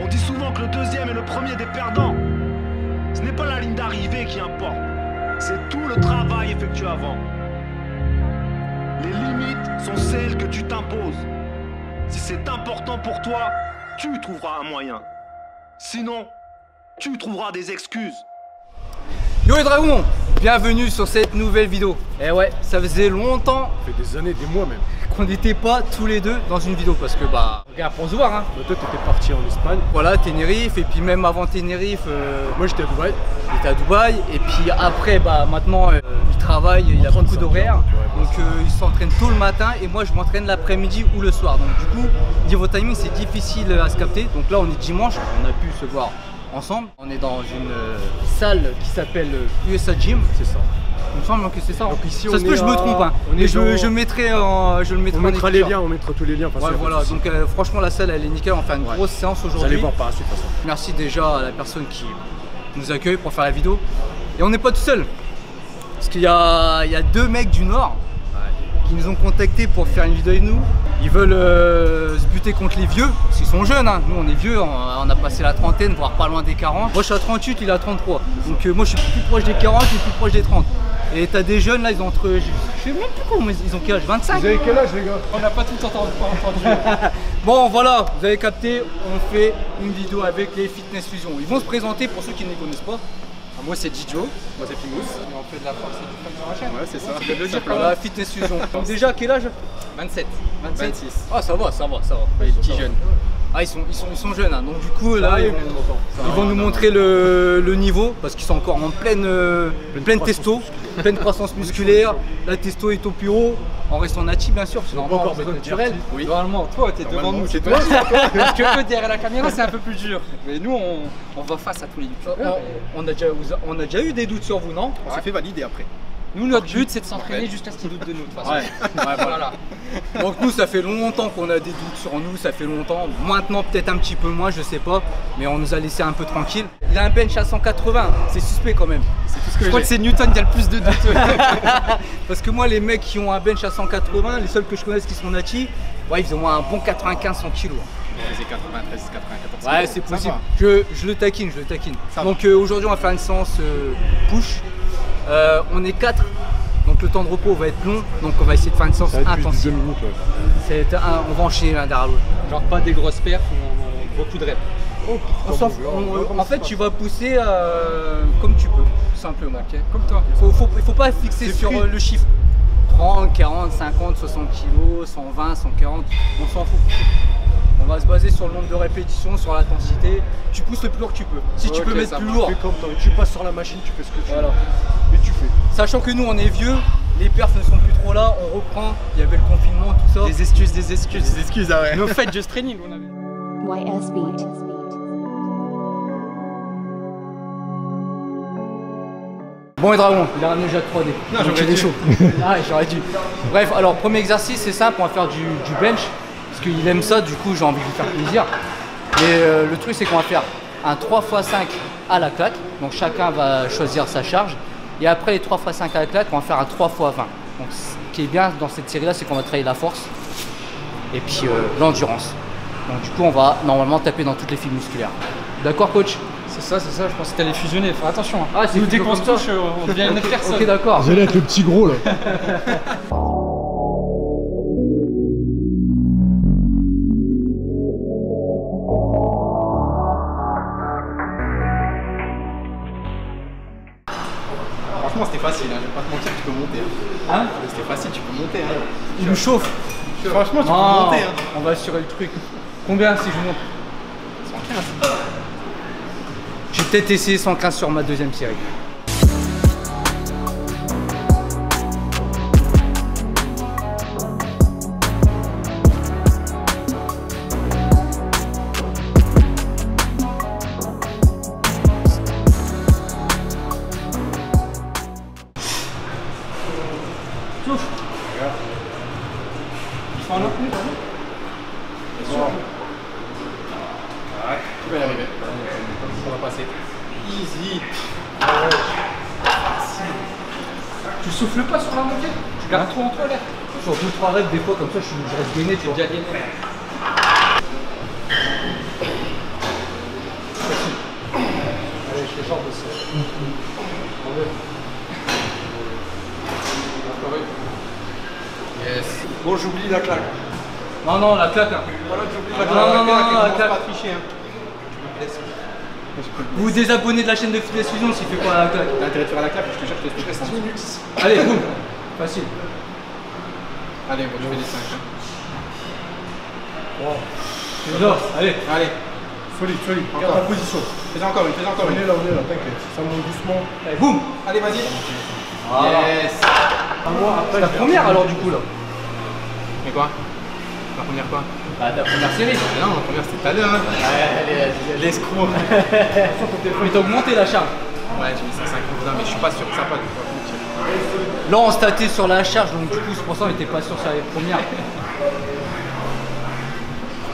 On dit souvent que le deuxième est le premier des perdants. Ce n'est pas la ligne d'arrivée qui importe, c'est tout le travail effectué avant. Les limites sont celles que tu t'imposes. Si c'est important pour toi, tu trouveras un moyen. Sinon, tu trouveras des excuses. Yo les dragons, bienvenue sur cette nouvelle vidéo. Et ouais, ça faisait longtemps, Ça fait des années, des mois même. qu'on n'était pas tous les deux dans une vidéo parce que bah, regarde pour se voir hein. Toi t'étais parti en Espagne. Voilà, Tenerife, et puis même avant Tenerife, Moi j'étais à Dubaï. il était à Dubaï, et puis après bah maintenant il travaille, il a beaucoup d'horaires, ouais, donc il s'entraîne tôt le matin et moi je m'entraîne l'après-midi ou le soir. Donc du coup, niveau timing c'est difficile à se capter. Donc là on est dimanche, on a pu se voir ensemble. On est dans une salle qui s'appelle USA Gym. C'est ça. Il me semble que c'est ça. Donc ici, ça on se peut, est je me trompe. Hein. on est Mais je dans- mettrai en. Je le mettrai On en mettra les écriture. liens, on mettra tous les liens. Ouais, voilà. Donc franchement, la salle elle est nickel. On va faire une grosse séance Vous allez aujourd'hui. voir par la suite de toute façon. Merci déjà à la personne qui nous accueille pour faire la vidéo. Et on n'est pas tout seul. Parce qu'il y a deux mecs du Nord qui nous ont contactés pour faire une vidéo avec nous. Ils veulent se buter contre les vieux, parce qu'ils sont jeunes, hein. Nous on est vieux, on a passé la trentaine, voire pas loin des 40. Moi je suis à 38, il est à 33. Donc moi je suis plus proche des 40 et plus proche des 30. Et t'as des jeunes là, ils ont entre... Je sais même plus comment ils ont quel âge, 25. Vous avez quel âge les gars? On n'a pas tout entendu. Bon voilà, vous avez capté, on fait une vidéo avec les Fitness Fusion. Ils vont se présenter pour ceux qui ne les connaissent pas. Moi c'est Jijo. Moi c'est Pimous. Et on fait de la force et du fun sur la chaîne. Ouais c'est ça. Tu viens de le dire quand Voilà, même. Fitness Fusion. Donc déjà, quel âge? 27. 27. 26. Ah ça va. Les petits jeunes. Ah ils sont jeunes hein. Donc du coup là arrive, ils vont nous montrer le niveau parce qu'ils sont encore en pleine testo, pleine croissance musculaire. La testo est au plus haut. En restant natif bien sûr, c'est pas normalement encore mettre naturel. Oui. Normalement, toi t'es devant nous, c'est toi. Parce que eux derrière la caméra c'est un peu plus dur. Mais nous on va face à tous les youtubeurs. On a déjà eu des doutes sur vous, non? On s'est fait valider après. Nous notre but c'est de s'entraîner jusqu'à ce qu'ils doutent de nous de toute façon. Voilà. Donc nous ça fait longtemps qu'on a des doutes sur nous, ça fait longtemps. Maintenant peut-être un petit peu moins, je sais pas. Mais on nous a laissé un peu tranquille. Il a un bench à 180, c'est suspect quand même. C'est tout ce que je crois que c'est Newton qui a le plus de doutes. Parce que moi les mecs qui ont un bench à 180, les seuls que je connaisse qui sont natifs, ouais, ils ont un bon 95-100 kilos. C'est 93, 94. Ouais c'est Ça possible. va. Je le taquine. Ça Donc aujourd'hui on va faire une séance push. On est 4, donc le temps de repos va être long, donc on va essayer de faire une séance Ça va être plus de 2 intensive. minutes. Ouais. On va enchaîner l'un derrière l'autre. Genre pas des grosses perfs, beaucoup de reps. En fait, tu vas pousser comme tu peux, tout simplement. Ok, comme toi. Il faut pas fixer C'est sur free. le chiffre. 30, 40, 50, 60 kg, 120, 140, on s'en fout. On va se baser sur le nombre de répétitions, sur l'intensité. Tu pousses le plus lourd que tu peux. Si tu Ok, peux mettre ça plus marche. lourd, Fais comme toi. Tu passes sur la machine, tu fais ce que tu voilà. veux. Et tu fais. Sachant que nous on est vieux, les perfs ne sont plus trop là, on reprend, il y avait le confinement, tout ça. Des excuses, des excuses. Des excuses, ah ouais. Mais au fait, Just Training, on avait. YS Beat. Bon les dragons, il a ramené Jacques 3D. Non, Donc j'aurais il est dû. chaud. Ah j'aurais dû. Bref, alors premier exercice c'est simple, on va faire du bench. Parce qu'il aime ça, du coup j'ai envie de lui faire plaisir. Et le truc c'est qu'on va faire un 3x5 à la claque. Donc chacun va choisir sa charge. Et après les 3x5 à la claque, on va faire un 3x20. Donc ce qui est bien dans cette série là, c'est qu'on va travailler la force. Et puis l'endurance. Donc du coup on va normalement taper dans toutes les fibres musculaires. D'accord coach? C'est ça, je pense que t'allais fusionner, faut attention. Ah, c'est Nous, dès qu'on se fusion comme touche, on devient une autre personne. Ok d'accord. Vous allez être le petit gros là. Franchement, c'était facile, hein. Je vais pas te mentir, tu peux monter. Hein? C'était facile, tu peux monter. Il nous chauffe. Franchement, tu peux Non, monter. on va assurer le truc. Combien si je monte? 115. Je vais peut-être essayer 115 sur ma deuxième série. Souffle. Il faut un autre minute, Bien sûr. Tu vas y arriver. Ça va passer. Easy. Tu souffles pas sur la montée? Tu gardes tout en toi là? Sur 2-3 reps, des fois comme ça, je reste gainé, tu vois. Déjà gagné. jambes aussi. Yes. Bon, j'oublie la claque. Non, non, la claque. Hein. Voilà, j'oublie la claque. Non, la claque. Pas tricher. Hein. Vous vous désabonnez de la chaîne de Fitness Fusion s'il fait pas la claque. T'as intérêt de faire la claque, je te jure que je te reste 10 minutes. Allez, boum. Facile. Allez, bon, je fais des 5. Hein. Wow. Allez. Allez. Solide, solide. Regarde ta position. Fais encore une, fais encore On une. est là, t'inquiète. Ça monte doucement. Allez, boum. Allez, vas-y. Voilà. Yes. À moi, après. La première alors du coup là. Mais quoi? La première quoi? Bah ta première série. Mais non, la première c'était tout à l'heure. Hein. Ouais, l'escroc. Mais t'as augmenté la charge. Ouais, j'ai mis 150. Non, mais je suis pas sûr que ça passe. Là on statait sur la charge donc du coup c'est pour ça on était pas sûr sur les premières.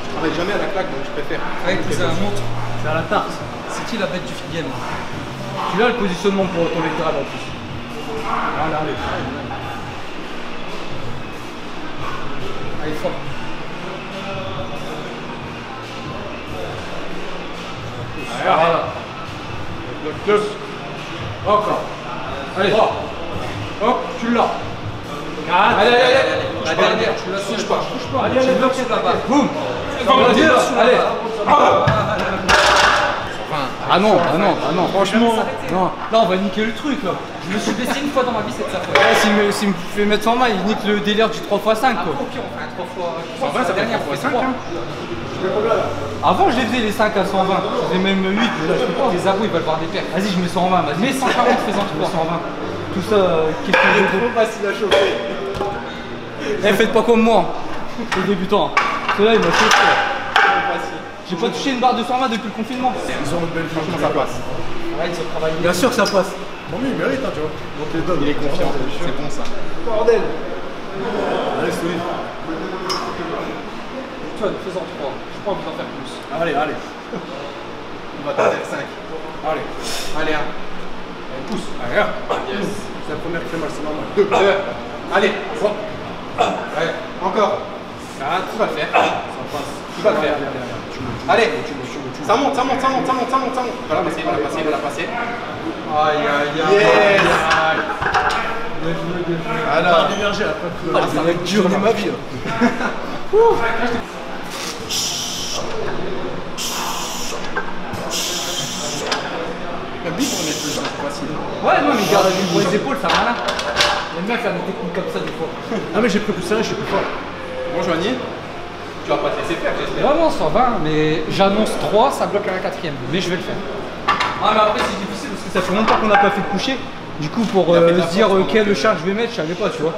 Je travaille jamais à la claque donc je préfère. Allez, c'est un montre. C'est à la tarte. C'est qui la bête du fit game? Tu as le positionnement pour ton lectoral en plus. Allez, allez. Allez fort. Voilà. Close. Encore. Allez. Hop, tu l'as. Allez, la dernière, tu la touches pas. Allez, allez, bloque là-bas. Boum. Allez. Ah non, ah non, ah non, franchement. Non. Là, on va niquer le truc là. Je me suis blessé une fois dans ma vie cette fois. Ouais, s'il me fait mettre 100 mains, il nique le délire du 3x5 quoi. Au pire, on fait un 3 fois. 120, ça fait 3 fois 5. Hein. Avant, je les faisais les 5 à 120. Je faisais même 8, mais là, je peux pas. Les abos, ils veulent voir des pertes. Vas-y, je mets 120, vas-y. Mais 140 faisant 3. 120. Tout ça, quelques Trop facile à chauffer. Eh, faites pas comme moi, les débutants. Celui-là, il m'a chauffé. J'ai pas touché une barre de 120 depuis le confinement. Ils ont une belle Franchement, ça passe. Ouais, ils ont travaillé. Bien sûr que ça passe. Bon, lui, il mérite, hein, tu vois. Donc, les donne. Il est confiant, c'est bon ça. Bordel. Allez, solide. Toi, faisant 3. Je crois qu'on peut en faire plus. Allez, allez. On va t'en faire 5. Allez. Allez, 1. Allez, pousse. Allez, hop. Yes. C'est la première qui fait mal, c'est normal. 2. Allez. Allez, encore. 4. Tu vas le faire. Ça passe. Tu vas le faire. Allez. Ça monte. Voilà, passer, voilà, passer. Aïe, aïe, aïe. Yes. Alors. L'énergie après. Ça va être dur de ma vie. Le but, on est plus facile. Ouais, non, mais il garde les épaules, ça malin. Il aime bien faire des techniques comme ça des fois. Ah, mais j'ai pris plus serré, je suis plus fort. Bon, Joigny, tu vas pas te laisser faire, j'espère. Vraiment 120, mais j'annonce 3, ça bloque à la 4ème, mais je vais le faire. Ah, mais après, c'est difficile parce que ça fait longtemps qu'on n'a pas fait de coucher. Du coup, pour Il a fait de la se dire force, quelle donc, charge je vais mettre, je savais pas, tu vois.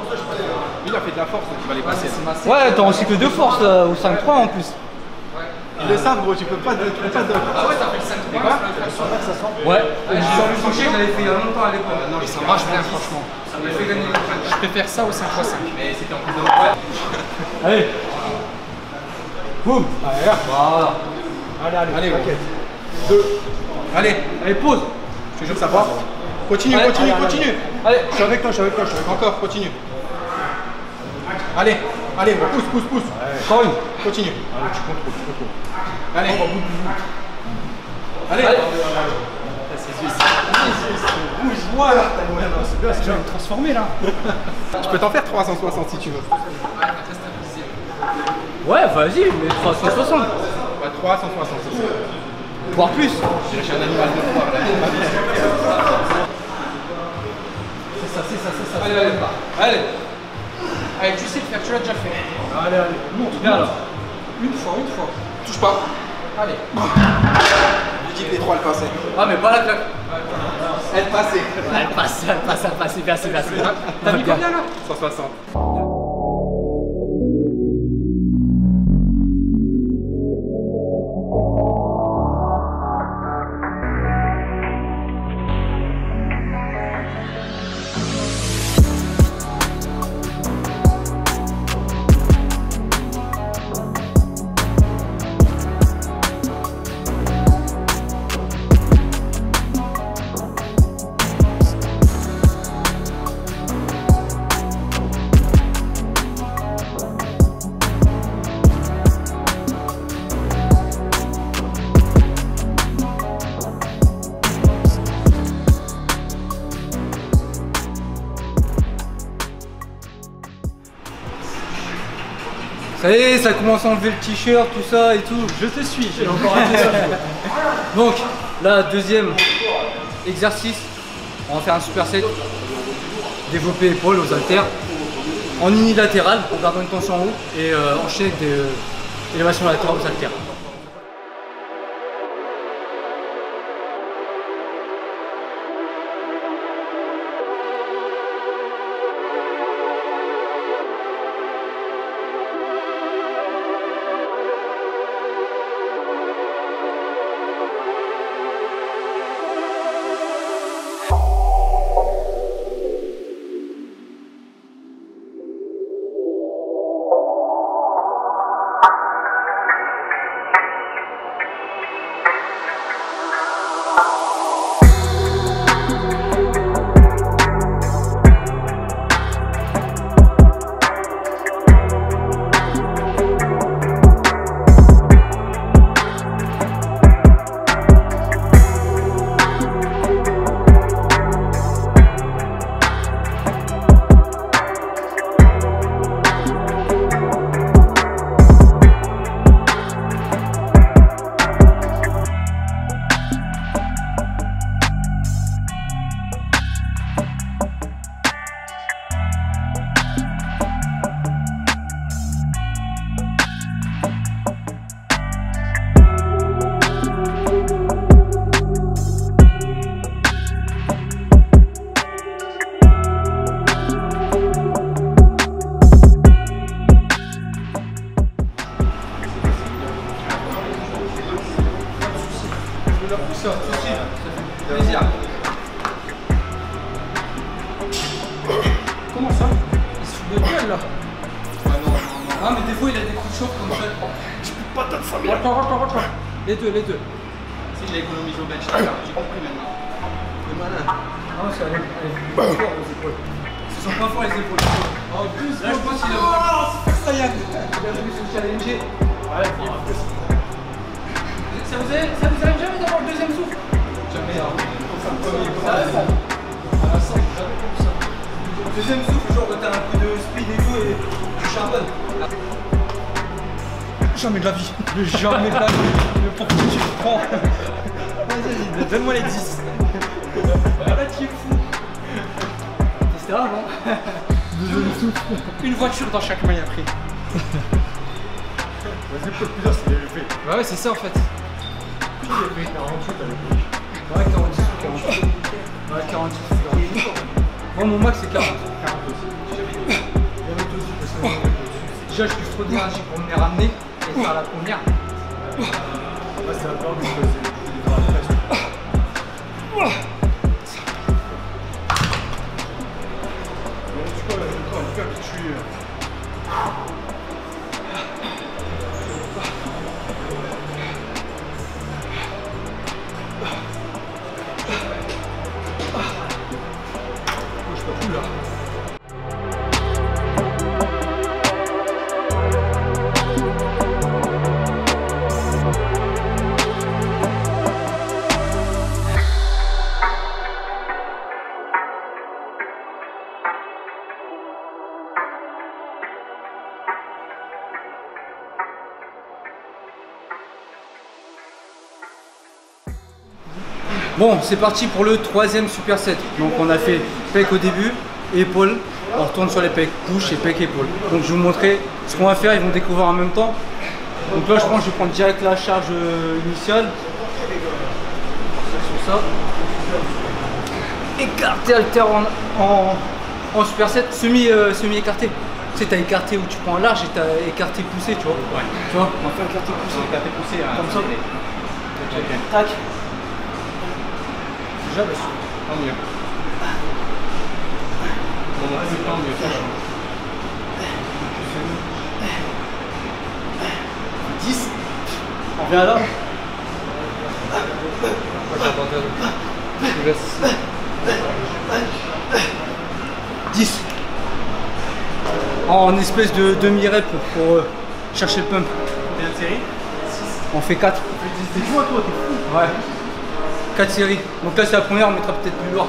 Il a fait de la force, donc il va les passer. Ouais, t'as en cycle de force là, au 5-3 en plus. Il est simple, gros, tu peux pas de. Ah ouais, t'as fait le 5 quoi? Ouais, sur le coucher, je l'avais fait il y a longtemps à l'époque. Non, mais ça marche bien, franchement. Ça m'a fait gagner le train. Je préfère ça au 5x5. Mais c'était en plus de ouais. Allez. Boum. Allez, voilà. Allez, Allez, 2. Allez, Allez, pause. je te jure que ça passe. Continue, Allez, continue, allez, continue. Allez. Je suis avec toi, je suis avec toi. Encore, continue. Allez, pousse. Encore une. Continue. Allez, tu contrôles. Allez. Allez. Rouge, voilà. C'est bien, c'est bien. Transformé là. Je peux t'en faire 360 si tu veux. Ouais, vas-y, mais 360. Ouais, 360. Voire plus. Je suis un animal de foire là. C'est ça. Allez. Allez, tu sais le faire, tu l'as déjà fait. Allez, monte. Viens alors. Une fois. Touche pas. Allez. Je dis que les 3 le passaient. Ah, mais pas la claque. Elle passait. Elle passe, merci. T'as mis combien là? 160. Ça y est, ça commence à enlever le t-shirt, tout ça et tout. Je te suis. J'ai encore raté ça. Donc, là, deuxième exercice. On va faire un superset. Développer épaules aux haltères. En unilatéral, en gardant une tension en haut. Et enchaîner avec des élévations latérales aux haltères. Plaisir. Comment ça? Il se fout de gueule là. Ah non, non, non. Ah, mais des fois il a des coups de chauffe comme ça. Je peux pas t'en famille. Attends. Les deux. Si je l'économise au bench, j'ai compris maintenant. Le malin. Ah, c'est allé fort aux épaules. Ce sont pas forts les épaules. En plus, Là, je pense qu'il a ça y est. voulu se challenger. Ouais, Ça vous arrive jamais d'avoir le deuxième souffle? Jamais. Deuxième souffle, genre t'as un coup de speed et tout et tu charbonnes. Jamais de la vie. Jamais de la vie. Mais pourquoi tu le prends? Vas-y, donne-moi les 10. Là tu es fou. C'était rare, non? Deuxième souffle. Une voiture dans chaque main après. vas-y, peut-être plus c'est bien fait. Bah ouais, c'est ça en fait. Qui a fait 48 à l'époque? Ouais, 46 ou 48. Ouais, 46 ou 48. Moi, mon max c'est 40. 40 aussi. Il y avait aussi, parce que Déjà, je suis trop d'énergie pour me les ramener et faire la première. là, c'est un peu parce que c'est dans la presse. Tu vois, le cas que tu Je peux plus là. Bon, c'est parti pour le troisième superset. Donc on a fait pec au début, épaules, on retourne sur les pecs, push et pec épaules. Donc je vais vous montrer ce qu'on va faire, ils vont découvrir en même temps. Donc là je pense que je vais prendre direct la charge initiale. Sur ça. Écarté alter en superset, semi écarté. Tu sais, t'as écarté où tu prends en large et t'as écarté poussé, tu vois. Ouais. Tu vois, on va faire écarté poussé. Écarté poussé, hein, Comme ça. ok. Tac. Déjà, bah, tant mieux. Bon, bah, c'est tant mieux, franchement. 10. On revient là. Je laisse. 10. En espèce de demi-rep pour chercher le pump. Combien de séries? On fait 4. C'est toi, t'es fou. Ouais. 4 séries. Donc là c'est la première, on mettra peut-être plus lourd.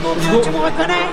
Let's go. Tu me reconnais?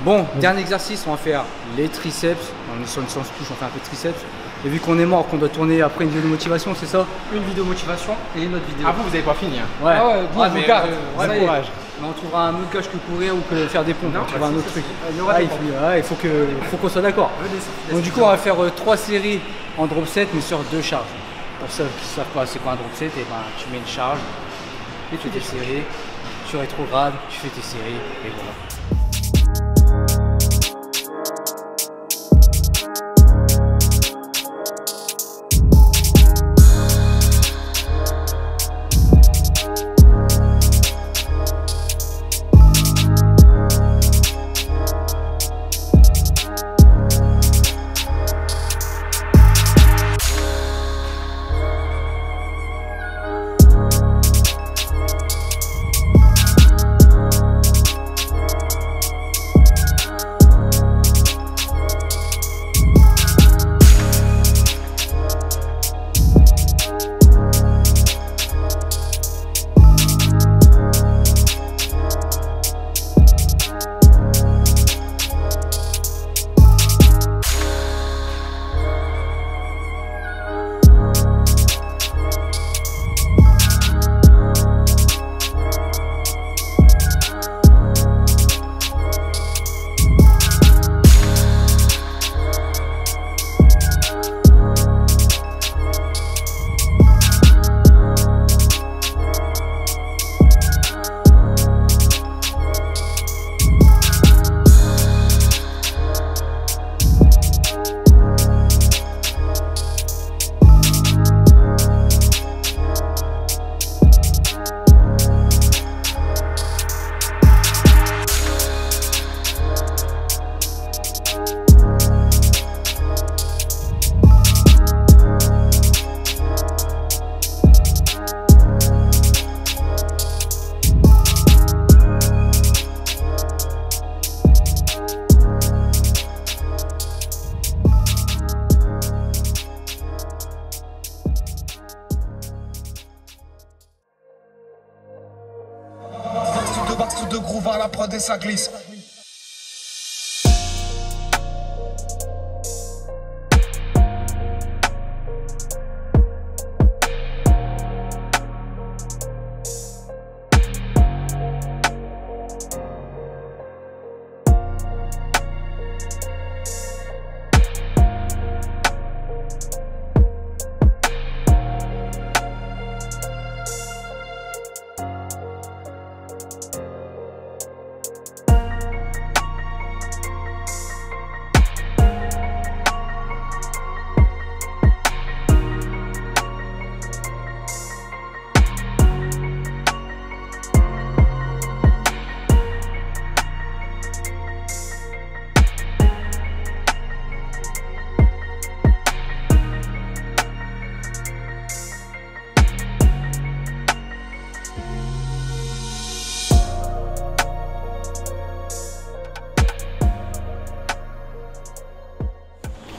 Bon, dernier exercice, on va faire les triceps. On est sur une séance push, on fait un peu de triceps. Et vu qu'on est mort, qu'on doit tourner après une vidéo de motivation, c'est ça? Une vidéo motivation et une autre vidéo. Ah vous avez pas fini hein. Ouais. Ah ouais, bon, mais vous garde. ouais, Ça y est. courage. Mais on trouvera un autre gage que courir ou que faire des pompes. Non, On trouvera bah, un autre truc. Il y aura des pompes. Il faut qu'on soit d'accord. Donc du coup, on va faire 3 séries en drop set, mais sur 2 charges. Pour ceux qui ne savent pas c'est quoi un drop set, et ben, tu mets une charge, et tu fais tes séries, tu rétrogrades, tu fais tes séries, et voilà. Coup de groove à la prod et ça glisse.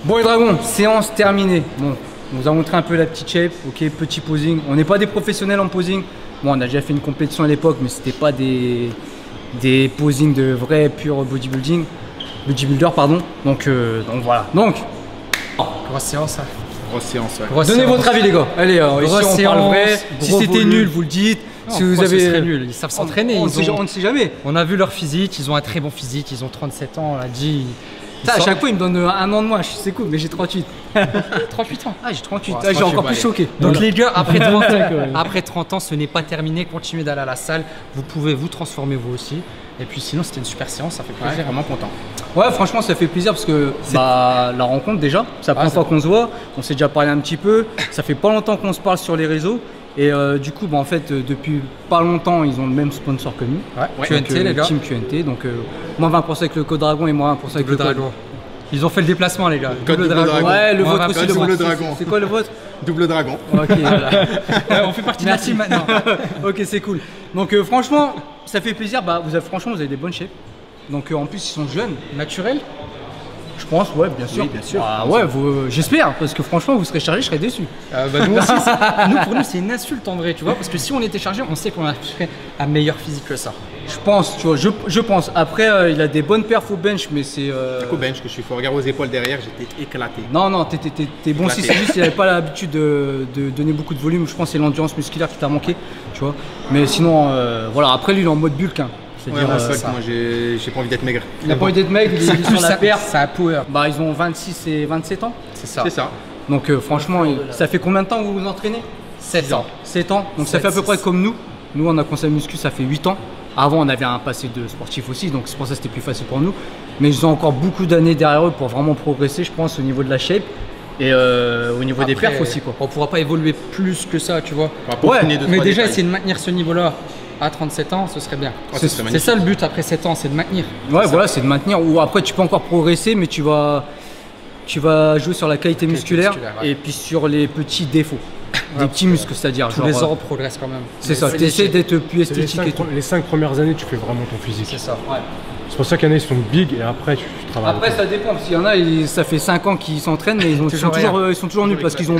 Bon les dragons, séance terminée. Bon, on vous a montré un peu la petite shape, ok, petit posing. On n'est pas des professionnels en posing. Bon, on a déjà fait une compétition à l'époque, mais c'était pas des posings de vrai pur bodybuilder, pardon. Donc voilà. Donc, Grosse séance. Hein. Grosse séance, ouais. séance. donnez votre avis les gars. Allez, ici on parle vrai. Si gros c'était volume. nul, vous le dites. Non, Si vous pourquoi ce avez serait nul, ils savent s'entraîner. on ne sait jamais. On a vu leur physique, ils ont un très bon physique, ils ont 37 ans, on l'a dit. Ça, à chaque fois, il me donne un an de moins. C'est cool, mais j'ai 38. 38 ans. Ah, j'ai 38. Ouais, Ah, j'ai encore plus allez. choqué. Donc Voilà. les gars, après 30 ans, ce n'est pas terminé. Continuez d'aller à la salle. Vous pouvez vous transformer vous aussi. Et puis sinon, c'était une super séance. Ça fait Ouais, plaisir. vraiment content. Ouais, franchement, ça fait plaisir parce que la rencontre déjà, c'est la première c'est fois qu'on se voit. On s'est déjà parlé un petit peu. Ça fait pas longtemps qu'on se parle sur les réseaux. Et du coup, en fait, depuis pas longtemps, ils ont le même sponsor que nous. Ouais. Donc, QNT, les gars. Team QNT. Donc, moi 20% avec le code Dragon et moi 20% avec Le le code dragon. Ils ont fait le déplacement, les gars. Double dragon. Ouais, le Moi, vôtre 20%. aussi. Double vôtre. dragon. C'est quoi le vôtre? Double dragon. Ok, voilà. On fait partie de la team maintenant. Ok, c'est cool. Donc, franchement, ça fait plaisir. Bah, franchement, vous avez des bonnes shapes. Donc, en plus, ils sont jeunes. Naturel. Je pense, ouais, bien sûr. Oui, bien sûr. Ah, ouais, j'espère, parce que franchement, vous serez chargé, je serais déçu. Bah, nous aussi, pour nous, c'est une insulte en vrai, tu vois, parce que si on était chargé, on sait qu'on a fait un meilleur physique que ça. Je pense, tu vois, je pense. Après, il a des bonnes perfs au bench, mais c'est. Du coup, bench que je suis fort. Regarde aux épaules derrière, j'étais éclaté. Non, t'es bon si c'est juste qu'il n'avait pas l'habitude de donner beaucoup de volume. Je pense que c'est l'endurance musculaire qui t'a manqué, tu vois. Mais sinon, voilà, après lui, il est en mode bulk. Hein. Ouais, moi, j'ai pas envie d'être maigre. Il a pas envie d'être maigre, il est sur la perf. Ça a power. Bah, ils ont 26 et 27 ans. C'est ça. C'est ça. Donc, franchement, ça fait combien de temps que vous vous entraînez? 7 ans. 7 ans. Donc, ça fait à peu près comme nous. Nous, on a commencé à muscu, ça fait 8 ans. Avant, on avait un passé de sportif aussi, donc c'est pour ça que c'était plus facile pour nous. Mais ils ont encore beaucoup d'années derrière eux pour vraiment progresser, je pense, au niveau de la shape et au niveau des perfs aussi, quoi. On pourra pas évoluer plus que ça, tu vois. Ouais, mais déjà, essayer de maintenir ce niveau-là à 37 ans, ce serait bien. C'est ça le but après 7 ans, c'est de maintenir. Ouais, voilà, c'est de maintenir. Ou après, tu peux encore progresser, mais tu vas jouer sur la qualité musculaire ouais. et puis sur les petits défauts. Des petits muscles, c'est-à-dire. Tous les ans, on progresse quand même. C'est ça, tu essaies d'être plus esthétique et tout. Les 5 premières années, tu fais vraiment ton physique. C'est ça. Ouais. C'est pour ça qu'il y en a, ils sont big et après, tu travailles. Après, ça dépend, parce qu'il y en a, ça fait 5 ans qu'ils s'entraînent, mais ils sont toujours nuls parce qu'ils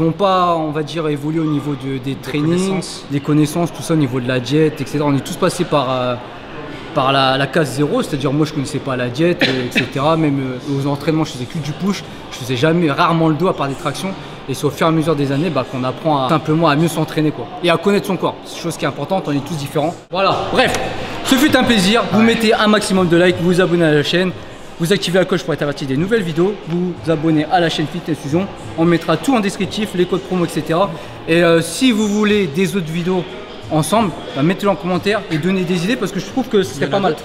ont pas, on va dire, évolué au niveau des trainings, des connaissances, tout ça, au niveau de la diète, etc. On est tous passés par la case 0, c'est-à-dire moi je connaissais pas la diète, etc. Même aux entraînements, je faisais que du push, je faisais rarement le dos à part des tractions. Et c'est au fur et à mesure des années qu'on apprend simplement à mieux s'entraîner, quoi. Et à connaître son corps, c'est chose qui est importante, on est tous différents. Voilà, bref, ce fut un plaisir. Vous mettez un maximum de likes, vous vous abonnez à la chaîne, vous activez la cloche pour être averti des nouvelles vidéos, vous vous abonnez à la chaîne Fitness Fusion. On mettra tout en descriptif, les codes promo, etc. Et si vous voulez des autres vidéos ensemble, mettez-le en commentaire et donnez des idées parce que je trouve que ce serait pas mal.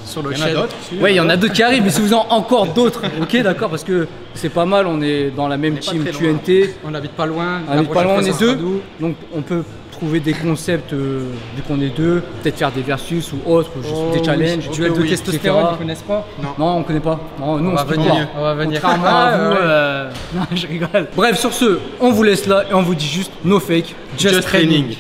Sur le Il y en a d'autres. Ouais, il y en a d'autres qui arrivent, mais si vous en encore d'autres, ok, d'accord, parce que c'est pas mal, on est dans la même team QNT. On n'habite pas loin. On habite pas loin, on est deux, donc on peut trouver des concepts vu qu'on est deux, peut-être faire des versus ou autres, des challenges. Duel de testostérone, ils connaissent pas? Non, on connaît pas. Non, nous, on se venir. On va venir. Contrairement à vous, non, je rigole. Bref, sur ce, on vous laisse là et on vous dit juste no fake, Just training.